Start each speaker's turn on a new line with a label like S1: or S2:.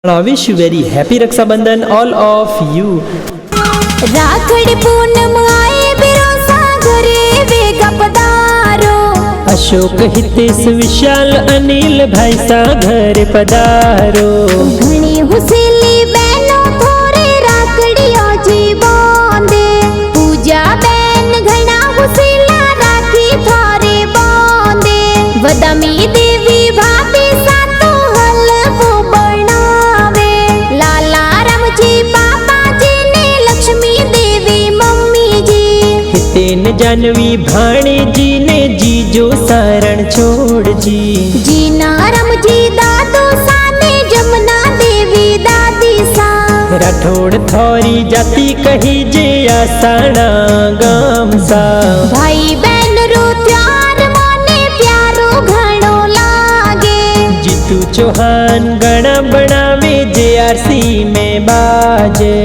S1: I wish you very happy Raksha Bandhan, all of you.
S2: Rakhri Poonam आए बिरोसा घरे वेगा पधारो।
S1: अशोक हितेश विशाल अनिल भाई सा घर पधारो।
S2: घणी हुसेली बहनों थोरे राखड़ियो जी बांधे। पूजा बहन घना हुसेला राखी थोरे बांधे। वदामी देवी भाभी सातो हलवो बनावे। लाला रामजी बाबा जी ने लक्ष्मी देवी मम्मी जी।
S1: हितेन जानवी भाणे जी ने जीजो सारण छोड़ जी।
S2: जीना रामजी दादो साने जमुना देवी दादी सा।
S1: राठौड़ थोरी जाति कही जे आसाना गाम सा।
S2: भाई बहन रो त्यार मोने प्यारो घणो लागे।
S1: जीतू चौहान गणा बनावे JRC में बाजे।